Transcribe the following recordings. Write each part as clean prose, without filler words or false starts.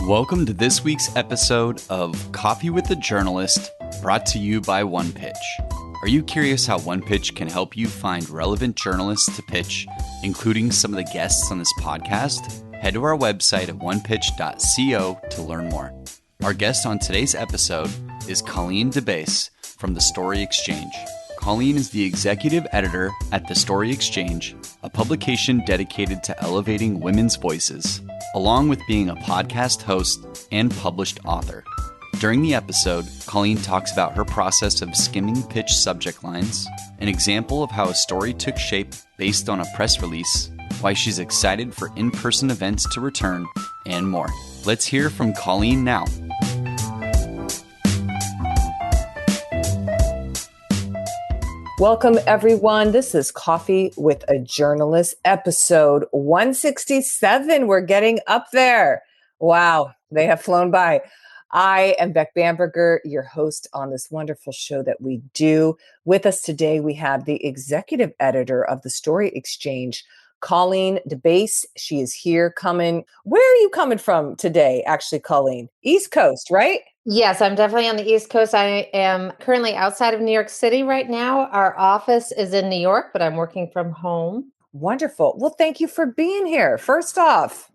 Welcome to this week's episode of Coffee with a Journalist, brought to you by OnePitch. Are you curious how OnePitch can help you find relevant journalists to pitch, including some of the guests on this podcast? Head to our website at onepitch.co to learn more. Our guest on today's episode is Colleen DeBaise from The Story Exchange. Colleen is the executive editor at The Story Exchange, a publication dedicated to elevating women's voices, along with being a podcast host and published author. During the episode, Colleen talks about her process of skimming pitch subject lines, an example of how a story took shape based on a press release, why she's excited for in-person events to return, and more. Let's hear from Colleen now. Welcome, everyone. This is Coffee with a Journalist, episode 167. We're getting up there. Wow, they have flown by. I am Beck Bamberger, your host on this wonderful show that we do. With us today, we have the executive editor of The Story Exchange, Colleen DeBaise. She is here coming. Where are you coming from today, actually, Colleen? East Coast, right? Yes, I'm definitely on the East Coast. I am currently outside of New York City right now. Our office is in New York, but I'm working from home. Wonderful. Well, thank you for being here. First off,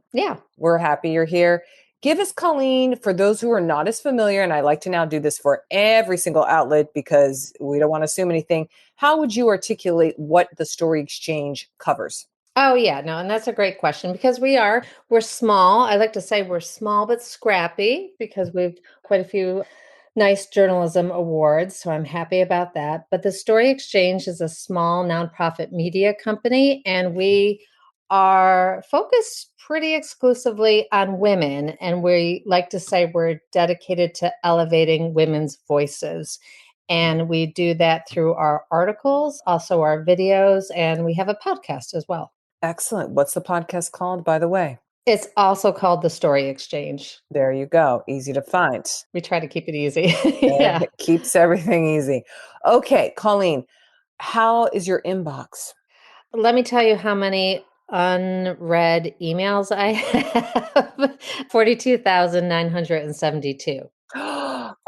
we're happy you're here. Give us, Colleen, for those who are not as familiar, and I like to now do this for every single outlet because we don't want to assume anything. How would you articulate what the Story Exchange covers? Oh, yeah. No, and that's a great question because we're small. I like to say we're small but scrappy because we've quite a few nice journalism awards. So I'm happy about that. But the Story Exchange is a small nonprofit media company, and we are focused pretty exclusively on women. And we like to say we're dedicated to elevating women's voices. And we do that through our articles, also our videos, and we have a podcast as well. Excellent. What's the podcast called, by the way? It's also called The Story Exchange. There you go. Easy to find. We try to keep it easy. Yeah. It keeps everything easy. Okay, Colleen, how is your inbox? Let me tell you how many unread emails I have. 42,972.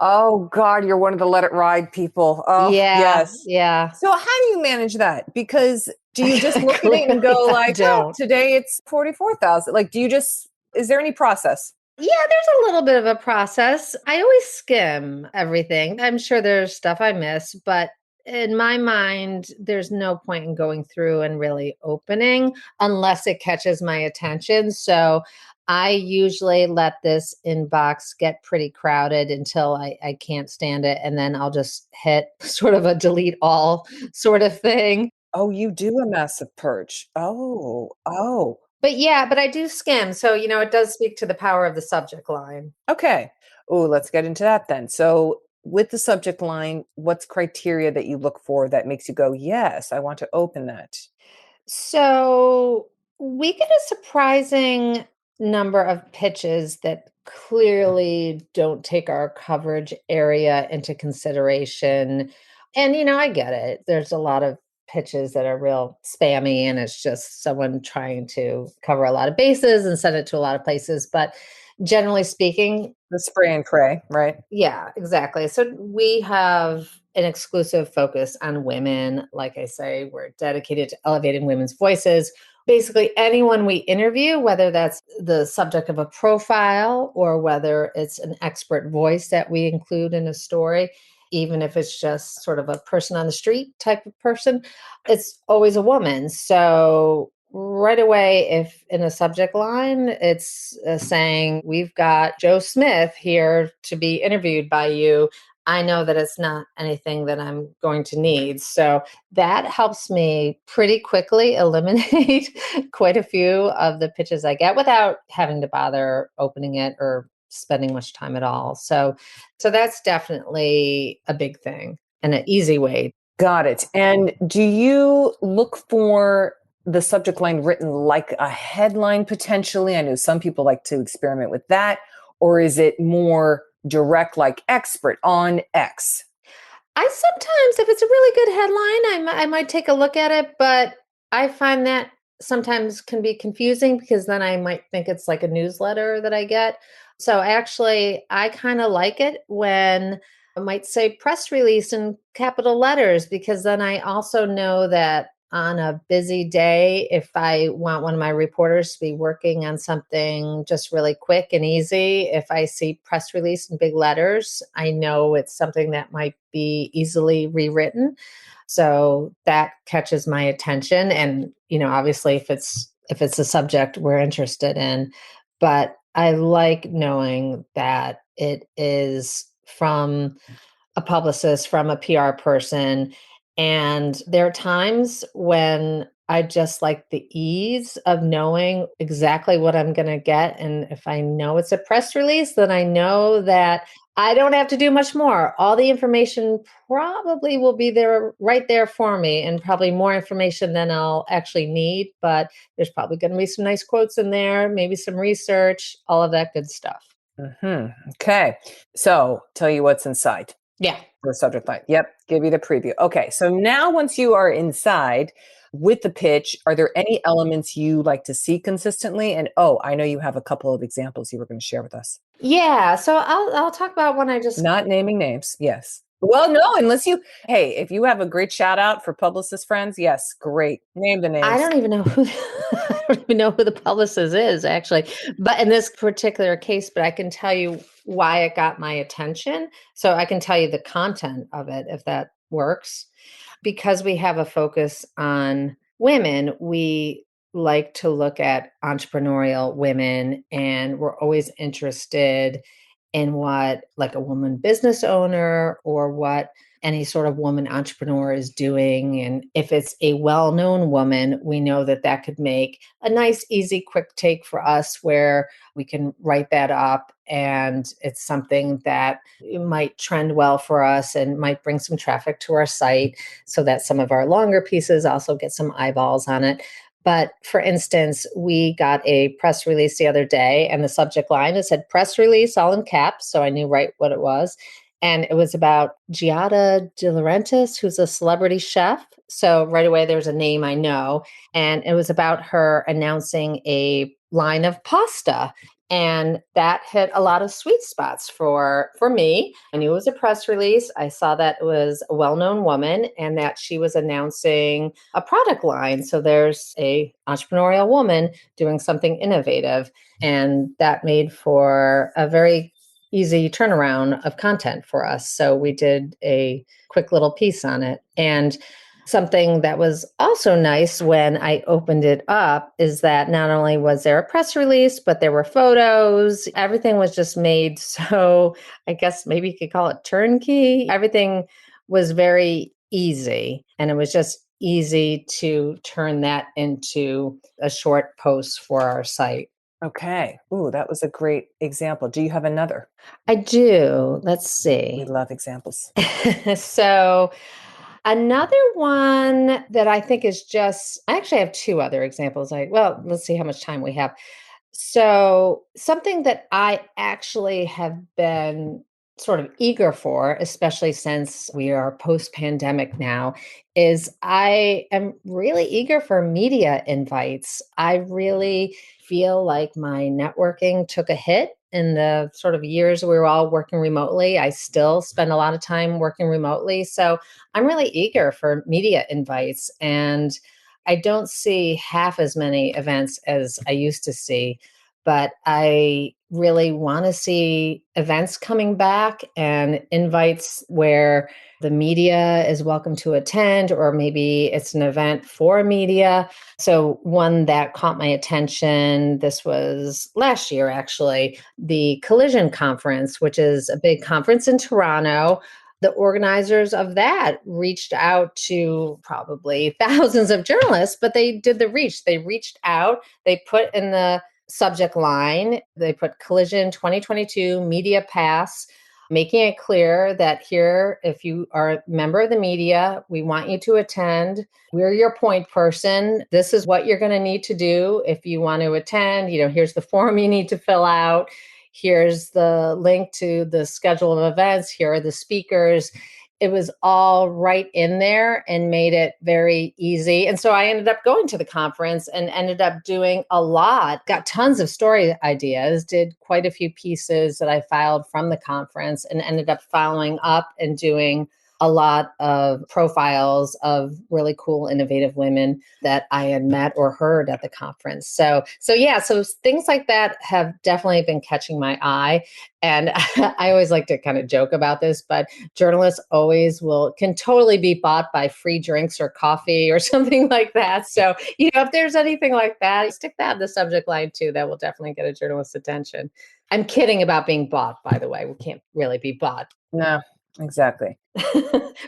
Oh, God, you're one of the let it ride people. Oh, yes. Yeah. So how do you manage that? Because do you just look at it and go like, oh, today it's 44,000? Like, is there any process? Yeah, there's a little bit of a process. I always skim everything. I'm sure there's stuff I miss, but in my mind, there's no point in going through and really opening unless it catches my attention. So I usually let this inbox get pretty crowded until I can't stand it. And then I'll just hit sort of a delete all sort of thing. Oh, you do a massive purge. Oh. But I do skim. So, it does speak to the power of the subject line. Okay. Oh, let's get into that then. So with the subject line, what's criteria that you look for that makes you go, yes, I want to open that? So we get a surprising number of pitches that clearly don't take our coverage area into consideration. And, I get it. There's a lot of pitches that are real spammy and it's just someone trying to cover a lot of bases and send it to a lot of places. But generally speaking, the spray and pray, right? Yeah, exactly. So we have an exclusive focus on women. Like I say, we're dedicated to elevating women's voices. Basically, anyone we interview, whether that's the subject of a profile or whether it's an expert voice that we include in a story, even if it's just sort of a person on the street type of person, it's always a woman. So right away, if in a subject line, it's saying, we've got Joe Smith here to be interviewed by you, I know that it's not anything that I'm going to need. So that helps me pretty quickly eliminate quite a few of the pitches I get without having to bother opening it or spending much time at all. So that's definitely a big thing and an easy way. Got it. And do you look for the subject line written like a headline potentially? I know some people like to experiment with that. Or is it more direct, like expert on X? I sometimes, if it's a really good headline, I might take a look at it, but I find that sometimes can be confusing because then I might think it's like a newsletter that I get. So actually, I kind of like it when I might say press release in capital letters, because then I also know that on a busy day, if I want one of my reporters to be working on something just really quick and easy, if I see press release in big letters, I know it's something that might be easily rewritten. So that catches my attention. And, obviously if it's a subject we're interested in, but I like knowing that it is from a publicist, from a PR person. And there are times when I just like the ease of knowing exactly what I'm going to get. And if I know it's a press release, then I know that I don't have to do much more. All the information probably will be there, right there for me, and probably more information than I'll actually need. But there's probably going to be some nice quotes in there, maybe some research, all of that good stuff. Okay. So tell you what's inside. Yeah. The subject line. Yep. Give you the preview. Okay. So now once you are inside with the pitch, are there any elements you like to see consistently? And I know you have a couple of examples you were going to share with us. Yeah. So I'll talk about one I just Not naming names. Yes. Well, no, if you have a great shout out for publicist friends, yes, great. Name the names. I don't even know who I don't even know who the publicist is, actually. But in this particular case, but I can tell you why it got my attention. So I can tell you the content of it, if that works. Because we have a focus on women, we like to look at entrepreneurial women, and we're always interested in what like a woman business owner or what any sort of woman entrepreneur is doing. And if it's a well-known woman, we know that that could make a nice, easy, quick take for us where we can write that up. And it's something that might trend well for us and might bring some traffic to our site so that some of our longer pieces also get some eyeballs on it. But for instance, we got a press release the other day, and the subject line, it said press release all in caps. So I knew right what it was. And it was about Giada De Laurentiis, who's a celebrity chef. So right away, there's a name I know. And it was about her announcing a line of pasta. And that hit a lot of sweet spots for me. I knew it was a press release. I saw that it was a well-known woman and that she was announcing a product line. So there's a entrepreneurial woman doing something innovative. And that made for a very easy turnaround of content for us. So we did a quick little piece on it. And something that was also nice when I opened it up is that not only was there a press release, but there were photos. Everything was just made so, I guess maybe you could call it turnkey. Everything was very easy. And it was just easy to turn that into a short post for our site. Okay. Ooh, that was a great example. Do you have another? I do. Let's see. We love examples. So another one that I think is I actually have two other examples. Let's see how much time we have. So something that I actually have been sort of eager for, especially since we are post-pandemic now, is I am really eager for media invites. I really feel like my networking took a hit in the sort of years we were all working remotely. I still spend a lot of time working remotely. So I'm really eager for media invites. And I don't see half as many events as I used to see, but I really want to see events coming back and invites where the media is welcome to attend, or maybe it's an event for media. So one that caught my attention, this was last year actually, the Collision Conference, which is a big conference in Toronto. The organizers of that reached out to probably thousands of journalists, but they did the reach. They reached out, they put in the subject line, they put Collision 2022 Media Pass, making it clear that here, if you are a member of the media, we want you to attend. We're your point person. This is what you're going to need to do if you want to attend. Here's the form you need to fill out. Here's the link to the schedule of events. Here are the speakers. it was all right in there and made it very easy. And so I ended up going to the conference and ended up doing a lot, got tons of story ideas, did quite a few pieces that I filed from the conference, and ended up following up and doing a lot of profiles of really cool, innovative women that I had met or heard at the conference. So things like that have definitely been catching my eye. And I always like to kind of joke about this, but journalists always can totally be bought by free drinks or coffee or something like that. So, if there's anything like that, stick that in the subject line too. That will definitely get a journalist's attention. I'm kidding about being bought, by the way. We can't really be bought. No, exactly.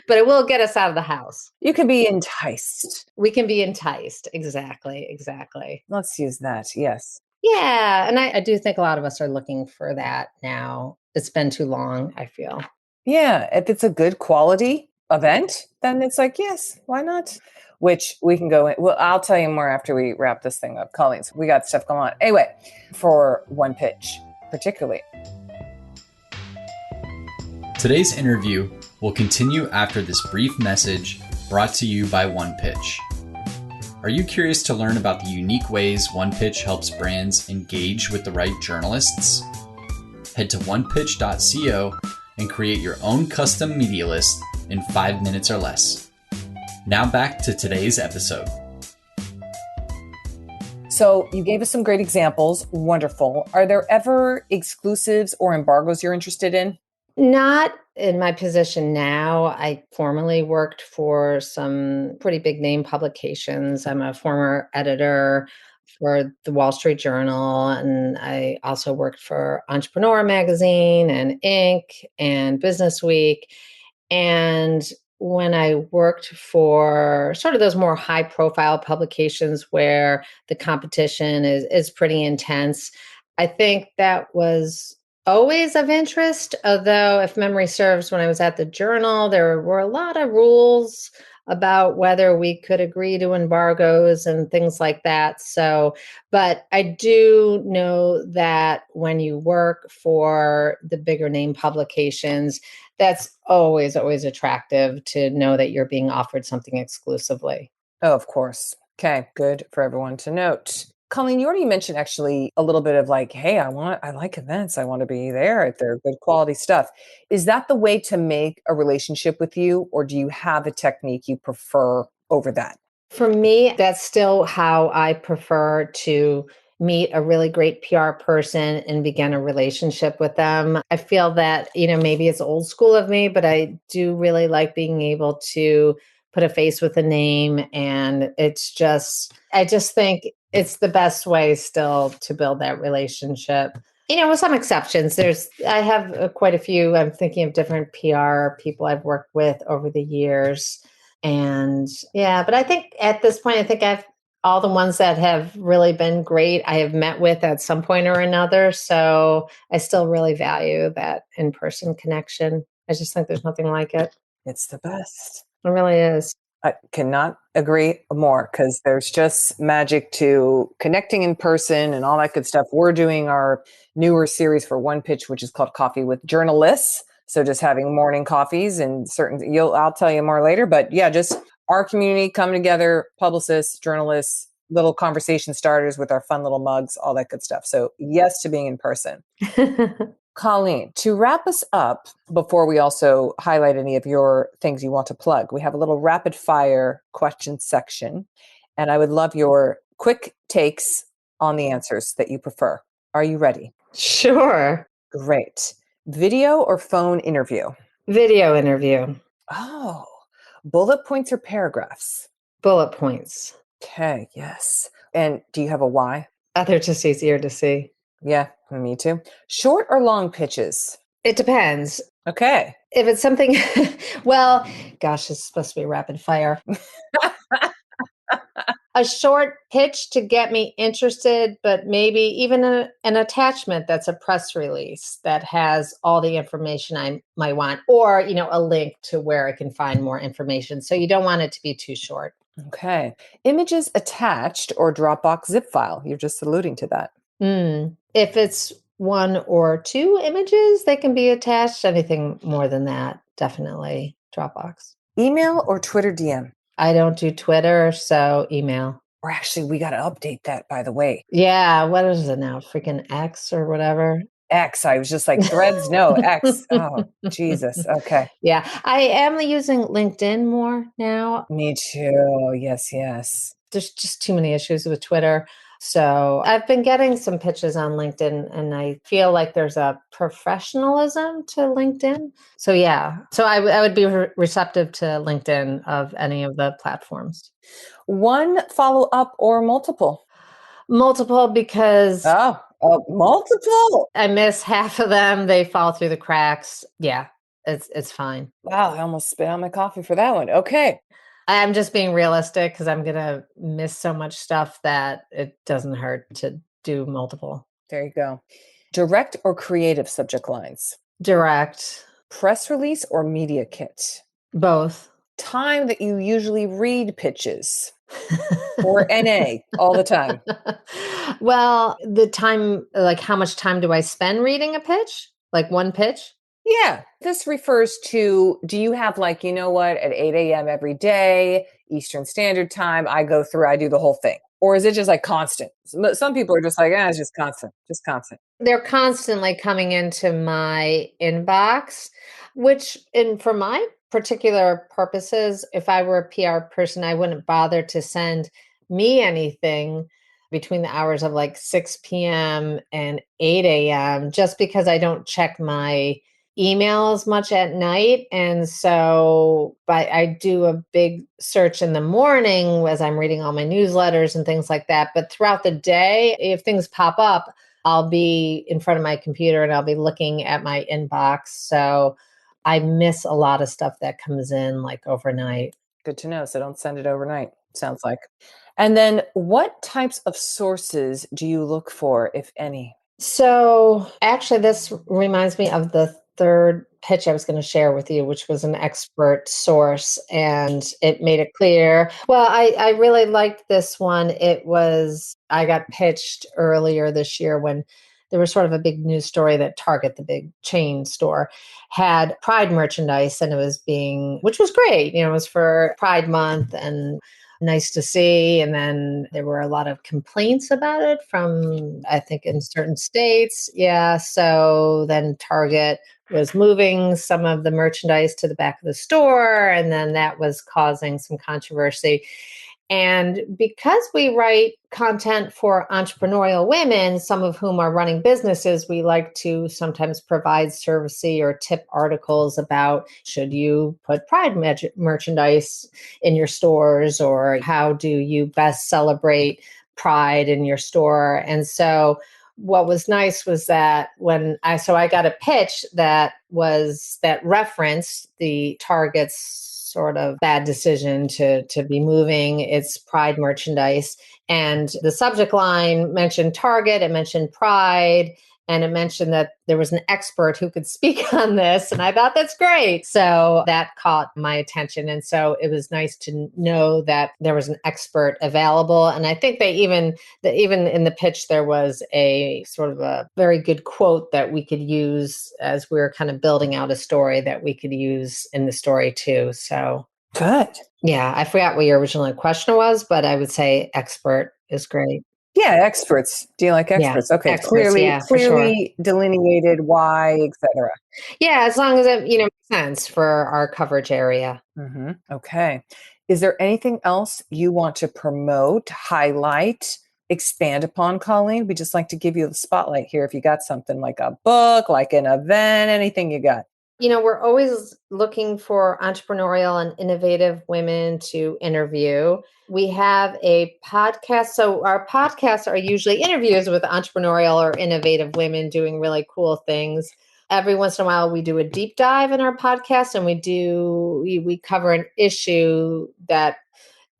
But it will get us out of the house. You can be enticed. We can be enticed. Exactly. Let's use that. Yes. Yeah. And I do think a lot of us are looking for that now. It's been too long, I feel. Yeah. If it's a good quality event, then it's like, yes, why not? Which we can go in. Well, I'll tell you more after we wrap this thing up. Colleen, we got stuff going on. Anyway, for OnePitch particularly. Today's interview will continue after this brief message brought to you by OnePitch. Are you curious to learn about the unique ways OnePitch helps brands engage with the right journalists? Head to onepitch.co and create your own custom media list in 5 minutes or less. Now back to today's episode. So you gave us some great examples. Wonderful. Are there ever exclusives or embargoes you're interested in? Not in my position now. I formerly worked for some pretty big name publications. I'm a former editor for the Wall Street Journal, and I also worked for Entrepreneur Magazine and Inc. and Business Week. And when I worked for sort of those more high profile publications where the competition is pretty intense, I think that was always of interest. Although, if memory serves, when I was at the Journal, there were a lot of rules about whether we could agree to embargoes and things like that. So, but I do know that when you work for the bigger name publications, that's always attractive to know that you're being offered something exclusively. Oh, of course. Okay, good for everyone to note. Colleen, you already mentioned actually a little bit of like, hey, I like events. I want to be there if they're good quality stuff. Is that the way to make a relationship with you, or do you have a technique you prefer over that? For me, that's still how I prefer to meet a really great PR person and begin a relationship with them. I feel that, maybe it's old school of me, but I do really like being able to put a face with a name. And I just think it's the best way still to build that relationship. With some exceptions, I have quite a few. I'm thinking of different PR people I've worked with over the years. And yeah, but I think at this point, I've all the ones that have really been great, I have met with at some point or another. So I still really value that in-person connection. I just think there's nothing like it. It's the best. It really is. I cannot agree more, because there's just magic to connecting in person and all that good stuff. We're doing our newer series for OnePitch, which is called Coffee with Journalists. So just having morning coffees and I'll tell you more later, but yeah, just our community coming together, publicists, journalists, little conversation starters with our fun little mugs, all that good stuff. So yes to being in person. Colleen, to wrap us up, before we also highlight any of your things you want to plug, we have a little rapid fire question section, and I would love your quick takes on the answers that you prefer. Are you ready? Sure. Great. Video or phone interview? Video interview. Oh, bullet points or paragraphs? Bullet points. Okay, yes. And do you have a why? They're just easier to see. Yeah, me too. Short or long pitches? It depends. Okay. If it's something, well, gosh, it's supposed to be rapid fire. A short pitch to get me interested, but maybe even an attachment that's a press release that has all the information I might want, or, a link to where I can find more information. So you don't want it to be too short. Okay. Images attached or Dropbox zip file? You're just alluding to that. If it's one or two images, they can be attached. Anything more than that, definitely Dropbox. Email or Twitter DM? I don't do Twitter, so email. Or actually, we got to update that, by the way. Yeah, what is it now? Freaking X or whatever. X. I was just like, Threads, no, X. Oh, Jesus. Okay. Yeah, I am using LinkedIn more now. Me too. Yes, yes. There's just too many issues with Twitter. So I've been getting some pitches on LinkedIn, and I feel like there's a professionalism to LinkedIn. So yeah, so I would be receptive to LinkedIn of any of the platforms. One follow-up or multiple? Multiple, because Multiple. I miss half of them. They fall through the cracks. Yeah, it's fine. Wow, I almost spit out my coffee for that one. Okay. I'm just being realistic because I'm going to miss so much stuff that it doesn't hurt to do multiple. There you go. Direct or creative subject lines? Direct. Press release or media kit? Both. Time that you usually read pitches? Or NA all the time? Well, the time, like how much time do I spend reading a pitch? Like one pitch? Yeah, this refers to, do you have like, you know what, at 8 a.m. every day, Eastern Standard Time, I do the whole thing? Or is it just like constant? Some people are just like, it's just constant, just constant. They're constantly coming into my inbox, which for my particular purposes, if I were a PR person, I wouldn't bother to send me anything between the hours of like 6 p.m. and 8 a.m. just because I don't check my emails much at night. And so I do a big search in the morning as I'm reading all my newsletters and things like that. But throughout the day, if things pop up, I'll be in front of my computer and I'll be looking at my inbox. So I miss a lot of stuff that comes in like overnight. Good to know. So don't send it overnight, sounds like. And then what types of sources do you look for, if any? So actually, this reminds me of the third pitch I was going to share with you, which was an expert source, and it made it clear. Well, I really liked this one. I got pitched earlier this year when there was sort of a big news story that Target, the big chain store, had Pride merchandise, and which was great. It was for Pride Month and nice to see. And then there were a lot of complaints about it from, I think, in certain states. Yeah. So then Target was moving some of the merchandise to the back of the store. And then that was causing some controversy. And because we write content for entrepreneurial women, some of whom are running businesses, we like to sometimes provide servicey or tip articles about, should you put Pride merchandise in your stores, or how do you best celebrate Pride in your store? And so what was nice was that I got a pitch that referenced the Target's sort of bad decision to be moving its Pride merchandise. And the subject line mentioned Target, it mentioned Pride, and it mentioned that there was an expert who could speak on this. And I thought, that's great. So that caught my attention. And so it was nice to know that there was an expert available. And I think even in the pitch, there was a sort of a very good quote that we could use as we were kind of building out a story that we could use in the story too. So good. Yeah, I forgot what your original question was, but I would say expert is great. Yeah, experts. Do you like experts? Yeah, Okay, experts, clearly delineated why, etc. Yeah, as long as it makes sense for our coverage area. Mm-hmm. Okay. Is there anything else you want to promote, highlight, expand upon, Colleen? We just like to give you the spotlight here. If you got something like a book, like an event, anything you got. We're always looking for entrepreneurial and innovative women to interview. We have a podcast. So our podcasts are usually interviews with entrepreneurial or innovative women doing really cool things. Every once in a while, we do a deep dive in our podcast, and we cover an issue that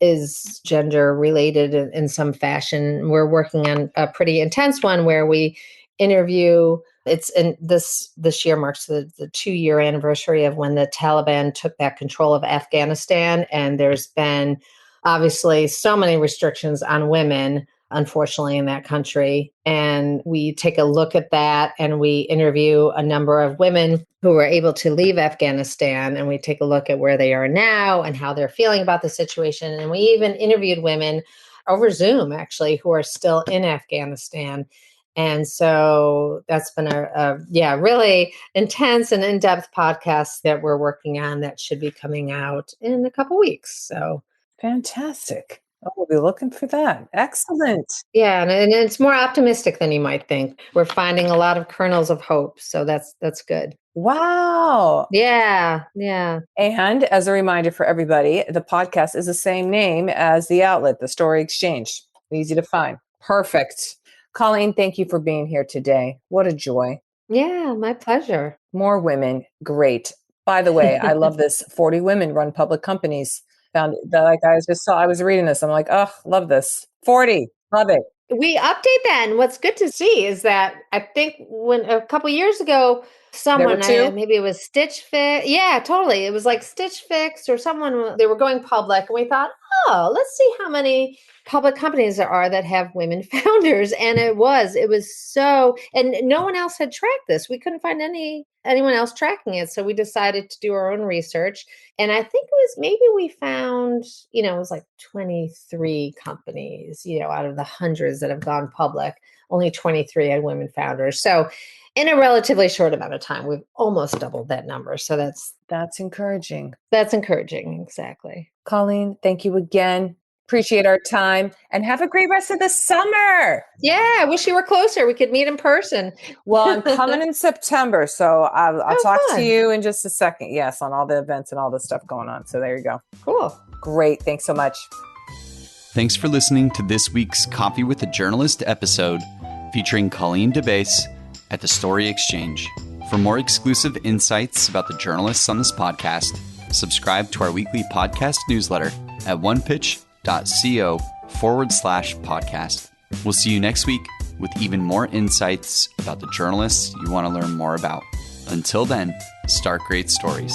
is gender related in some fashion. We're working on a pretty intense one where we interview. It's in this year marks the 2-year anniversary of when the Taliban took back control of Afghanistan. And there's been obviously so many restrictions on women unfortunately, in that country. And we take a look at that and we interview a number of women who were able to leave Afghanistan. And we take a look at where they are now and how they're feeling about the situation. And we even interviewed women over Zoom, actually, who are still in Afghanistan. And so that's been a really intense and in-depth podcast that we're working on that should be coming out in a couple weeks. So fantastic. Oh, we'll be looking for that. Excellent. Yeah, and it's more optimistic than you might think. We're finding a lot of kernels of hope, so that's good. Wow. Yeah. And as a reminder for everybody, the podcast is the same name as the outlet, The Story Exchange. Easy to find. Perfect. Colleen, thank you for being here today. What a joy. Yeah, my pleasure. More women. Great. By the way, I love this. 40 women run public companies. Found that, like I was reading this. I'm like, oh, love this. 40. Love it. We update that. And what's good to see is that I think when a couple years ago, someone, maybe it was Stitch Fix. Yeah, totally. It was like Stitch Fix or someone, they were going public. And we thought, oh, let's see how many public companies there are that have women founders. And it was so, and no one else had tracked this. We couldn't find anyone else tracking it. So we decided to do our own research. And I think maybe we found, it was like 23 companies, out of the hundreds that have gone public, only 23 had women founders. So in a relatively short amount of time, we've almost doubled that number. So that's encouraging. That's encouraging. Exactly. Colleen, thank you again. Appreciate our time and have a great rest of the summer. Yeah, I wish you were closer. We could meet in person. Well, I'm coming in September, so I'll talk to you in just a second. Yes, on all the events and all the stuff going on. So there you go. Cool. Great. Thanks so much. Thanks for listening to this week's Coffee with a Journalist episode featuring Colleen DeBaise at the Story Exchange. For more exclusive insights about the journalists on this podcast, subscribe to our weekly podcast newsletter at onepitch.co/podcast. We'll see you next week with even more insights about the journalists you want to learn more about. Until then, start great stories.